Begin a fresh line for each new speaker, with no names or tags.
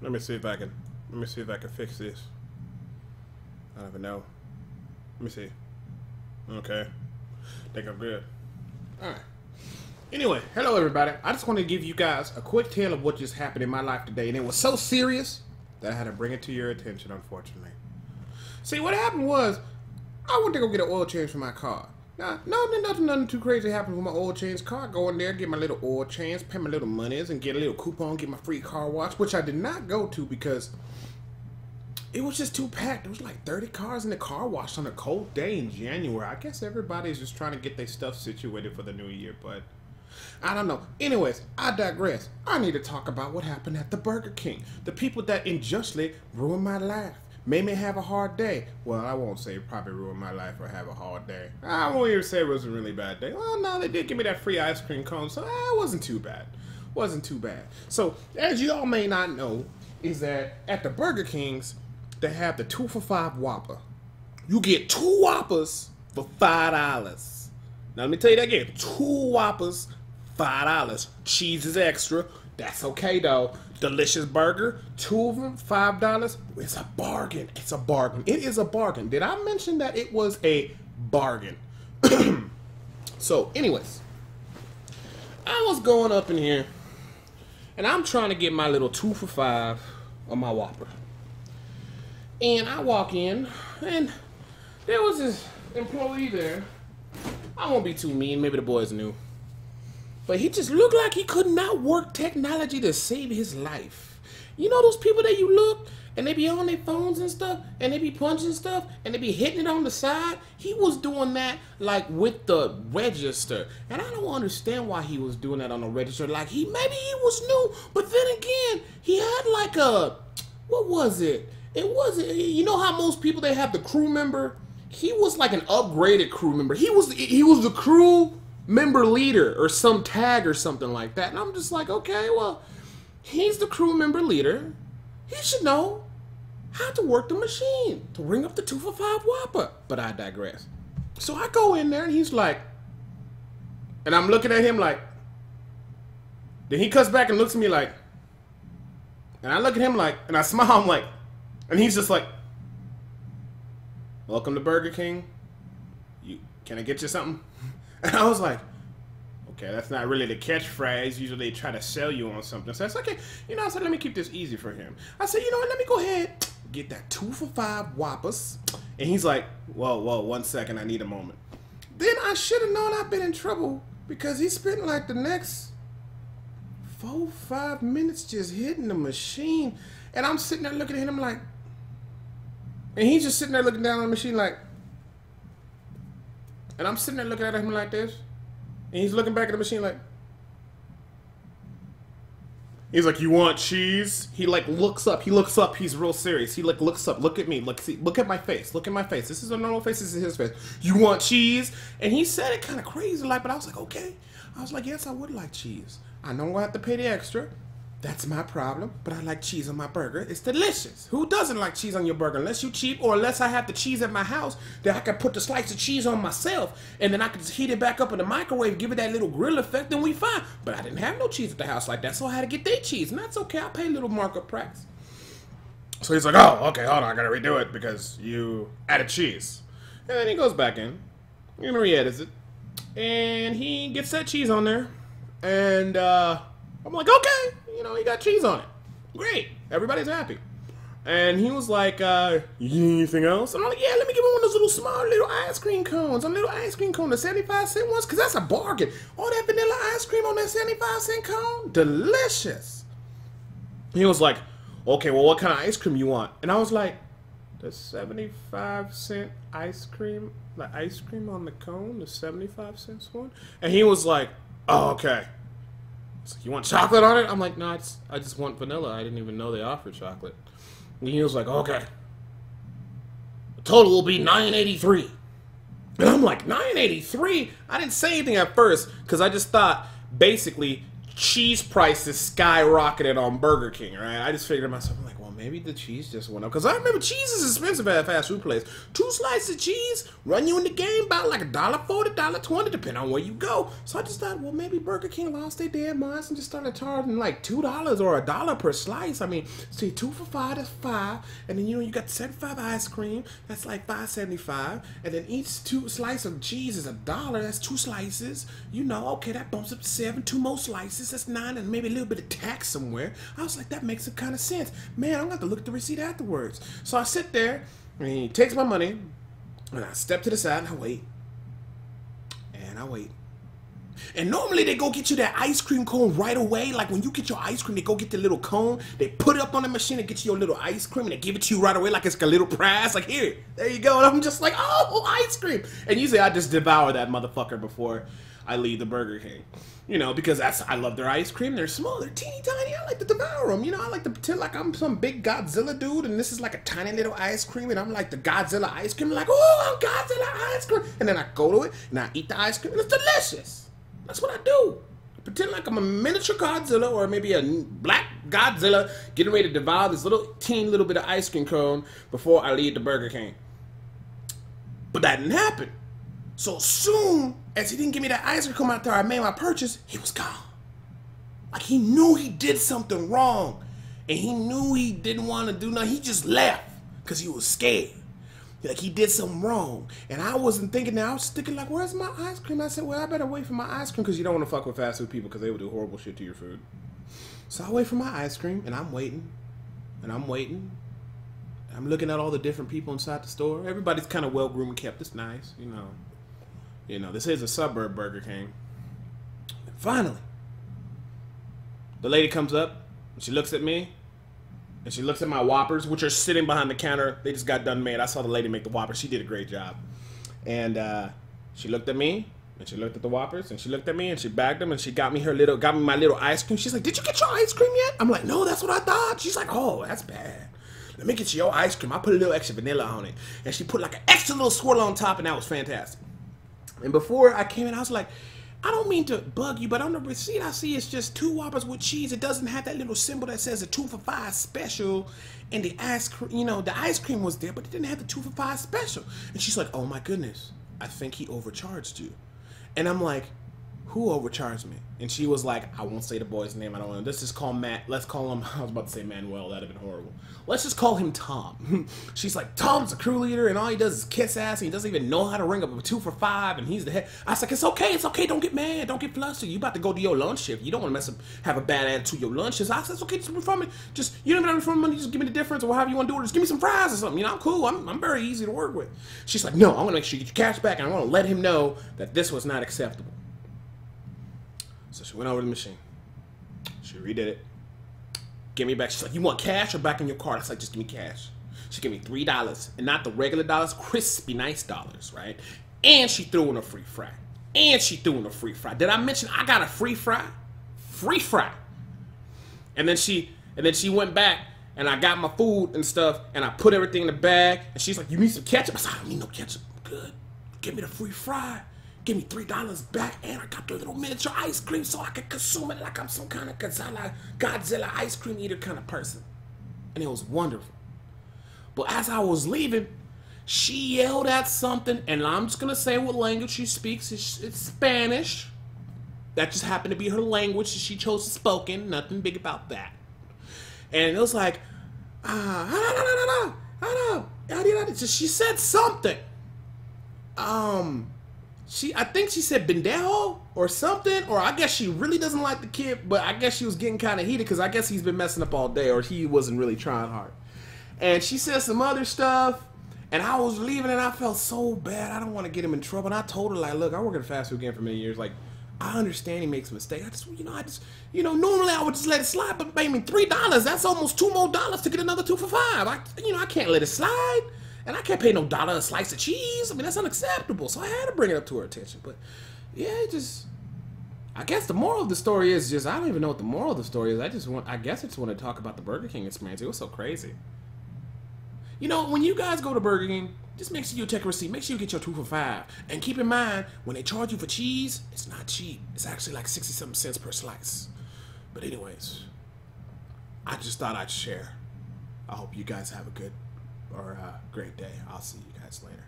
Let me see if I can. Let me see if I can fix this. I don't even know. Let me see. Okay. I think I'm good. Alright. Anyway, hello everybody. I just want to give you guys a quick tale of what just happened in my life today. And it was so serious that I had to bring it to your attention, unfortunately. See, what happened was, I went to go get an oil change for my car. Now, nothing too crazy happened with my oil change car. Go in there, get my little oil change, pay my little monies, and get a little coupon, get my free car wash, which I did not go to because it was just too packed. There was like 30 cars in the car wash on a cold day in January. I guess everybody's just trying to get their stuff situated for the new year, but I don't know. Anyways, I digress. I need to talk about what happened at the Burger King. The people that unjustly ruined my life. Made me have a hard day. Well, I won't say probably ruined my life or have a hard day. I won't even say it was a really bad day. Well, no, they did give me that free ice cream cone, so it wasn't too bad. Wasn't too bad. So, as you all may not know, is that at the Burger Kings, they have the 2 for $5 Whopper. You get 2 Whoppers for $5. Now, let me tell you that again. 2 Whoppers, $5. Cheese is extra. That's okay, though. Delicious burger, 2 of them, $5. It's a bargain. It's a bargain. It is a bargain. Did I mention that it was a bargain? So, anyways, I was going up in here, and I'm trying to get my little 2 for $5 on my Whopper. And I walk in, and there was this employee there. I won't be too mean. Maybe the boys knew. But he just looked like he could not work technology to save his life. You know those people that you look, and they be on their phones and stuff, and they be punching stuff, and they be hitting it on the side? He was doing that, like, with the register. And I don't understand why he was doing that on the register. Like, maybe he was new, but then again, he had like a, what was it? It wasn't, you know how most people, they have the crew member? He was like an upgraded crew member. He was the crew member leader or some tag or something like that. And I'm just like, okay, well, he's the crew member leader. He should know how to work the machine to ring up the 2 for $5 Whopper. But I digress. So I go in there and he's like, and I'm looking at him like, then he cuts back and looks at me like, and I look at him like, and I smile, I'm like, and he's just like, welcome to Burger King. Can I get you something? And I was like, okay, that's not really the catchphrase. Usually they try to sell you on something. So I said, okay, you know, I said, let me keep this easy for him. I said, you know what, let me go ahead, get that 2 for $5 Whoppers. And he's like, whoa, 1 second, I need a moment. Then I should have known I've been in trouble because he spent like the next 4-5 minutes just hitting the machine. And I'm sitting there looking at him like, and he's just sitting there looking down on the machine like, and I'm sitting there looking at him like this. And he's looking back at the machine like, he's like, you want cheese? He like looks up. He looks up. He's real serious. He like looks up. Look at me. Look at my face. Look at my face. This is a normal face. This is his face. You want cheese? And he said it kind of crazy like, but I was like, okay. I was like, yes, I would like cheese. I know I'm going to have to pay the extra. That's my problem, but I like cheese on my burger. It's delicious. Who doesn't like cheese on your burger? Unless you cheap, or unless I have the cheese at my house, that I can put the slice of cheese on myself, and then I can just heat it back up in the microwave, give it that little grill effect, and we fine. But I didn't have no cheese at the house like that, so I had to get their cheese, and that's okay. I pay a little markup price. So he's like, oh, okay, hold on, I gotta redo it because you added cheese. And then he goes back in, and re-edits it, and he gets that cheese on there, and I'm like, okay. You know, he got cheese on it. Great. Everybody's happy. And he was like, you need anything else? And I'm like, yeah, let me give him one of those little small little ice cream cones. A little ice cream cone, the 75-cent ones, because that's a bargain. All that vanilla ice cream on that 75-cent cone? Delicious. He was like, okay, well, what kind of ice cream you want? And I was like, the 75-cent ice cream? The ice cream on the cone? The 75-cent one? And he was like, oh, okay. Like, you want chocolate on it? I'm like, no, I just want vanilla. I didn't even know they offered chocolate. And he was like, okay. The total will be $9.83. And I'm like, $9.83? I didn't say anything at first because I just thought, basically, cheese prices skyrocketed on Burger King, right? I just figured to myself, I'm like, well, maybe the cheese just went up. Because I remember cheese is expensive at a fast food place. 2 slices of cheese run you in the game about like $1.40, $1.20, depending on where you go. So I just thought, well, maybe Burger King lost their damn minds and just started charging like $2 or $1 per slice. I mean, see, 2 for $5, that's $5. And then, you know, you got 75 ice cream, that's like $5.75. And then each 2 slice of cheese is $1, that's 2 slices. You know, okay, that bumps up to 7, 2 more slices, that's 9, and maybe a little bit of tax somewhere. I was like, that makes some kind of sense. Man, I'm going to have to look at the receipt afterwards. So I sit there, and he takes my money, and I step to the side, and I wait. And I wait. And normally they go get you that ice cream cone right away. Like when you get your ice cream, they go get the little cone, they put it up on the machine and get you your little ice cream, and they give it to you right away like it's a little prize. Like, here, there you go. And I'm just like, oh, ice cream. And usually I just devour that motherfucker before I leave the Burger King. You know, because I love their ice cream. They're small, they're teeny tiny. I like to devour them. You know, I like to pretend like I'm some big Godzilla dude, and this is like a tiny little ice cream, and I'm like the Godzilla ice cream. Like, oh, I'm Godzilla ice cream. And then I go to it, and I eat the ice cream, and it's delicious. That's what I do. I pretend like I'm a miniature Godzilla, or maybe a black Godzilla, getting ready to devour this little bit of ice cream cone before I leave the Burger King. But that didn't happen. So soon as he didn't give me that ice cream after I made my purchase, he was gone. Like he knew he did something wrong, and he knew he didn't want to do nothing. He just left because he was scared. Like he did something wrong. And I wasn't thinking that. I was thinking like, where's my ice cream? I said, well, I better wait for my ice cream, because you don't want to fuck with fast food people because they will do horrible shit to your food. So I wait for my ice cream, and I'm waiting, and I'm waiting. I'm looking at all the different people inside the store. Everybody's kind of well-groomed and kept. It's nice, you know. You know, this is a suburb Burger King. And finally, the lady comes up, and she looks at me, and she looks at my Whoppers, which are sitting behind the counter. They just got done made. I saw the lady make the Whoppers. She did a great job. And she looked at me, and she looked at the Whoppers, and she looked at me, and she bagged them, and she got me my little ice cream. She's like, did you get your ice cream yet? I'm like, no, that's what I thought. She's like, oh, that's bad. Let me get you your ice cream. I put a little extra vanilla on it. And she put like an extra little swirl on top, and that was fantastic. And before I came in, I was like, I don't mean to bug you, but on the receipt I see it's just 2 Whoppers with cheese. It doesn't have that little symbol that says a 2 for $5 special. And the ice cream, you know, the ice cream was there, but it didn't have the 2 for $5 special. And she's like, oh my goodness, I think he overcharged you. And I'm like, who overcharged me? And she was like, I won't say the boy's name. I don't want to. Let's just call Matt. Let's call him. I was about to say Manuel. That'd have been horrible. Let's just call him Tom. She's like, Tom's a crew leader, and all he does is kiss ass, and he doesn't even know how to ring up a 2 for $5, and he's the head. I was like, it's okay. It's okay. Don't get mad. Don't get flustered. You about to go to your lunch shift. You don't want to mess up, have a bad attitude your lunch shift. I said, it's okay. Just refund me. Just, you don't even have to refund money. Just give me the difference, or however you want to do it. Just give me some fries or something. You know, I'm cool. I'm very easy to work with. She's like, no, I'm going to make sure you get your cash back, and I want to let him know that this was not acceptable. So she went over to the machine. She redid it. Give me back. She's like, you want cash or back in your card? I was like, just give me cash. She gave me $3, and not the regular dollars, crispy nice dollars, right? And she threw in a free fry. And she threw in a free fry. Did I mention I got a free fry? Free fry. And then she went back, and I got my food and stuff, and I put everything in the bag, and she's like, you need some ketchup? I said, I don't need no ketchup. I'm good. Give me the free fry. Give me $3 back, and I got the little miniature ice cream so I could consume it like I'm some kind of Godzilla ice cream eater kind of person. And it was wonderful. But as I was leaving, she yelled at something, and I'm just going to say what language she speaks. It's Spanish. That just happened to be her language. She chose to spoken. Nothing big about that. And it was like, she said something. I think she said pendejo or something, or I guess she really doesn't like the kid, but I guess she was getting kind of heated because I guess he's been messing up all day, or he wasn't really trying hard. And she said some other stuff, and I was leaving, and I felt so bad. I don't want to get him in trouble. And I told her, like, look, I work at a fast food game for many years. Like, I understand he makes mistakes. Normally I would just let it slide, but I mean, $3, that's almost $2 more to get another 2 for $5. I can't let it slide. And I can't pay no $1 a slice of cheese. I mean, that's unacceptable. So I had to bring it up to her attention. But yeah, I guess the moral of the story is I don't even know what the moral of the story is. I just want to talk about the Burger King experience. It was so crazy. You know, when you guys go to Burger King, just make sure you take a receipt. Make sure you get your 2 for $5. And keep in mind, when they charge you for cheese, it's not cheap. It's actually like 60-something cents per slice. But anyways, I just thought I'd share. I hope you guys have a good or great day. I'll see you guys later.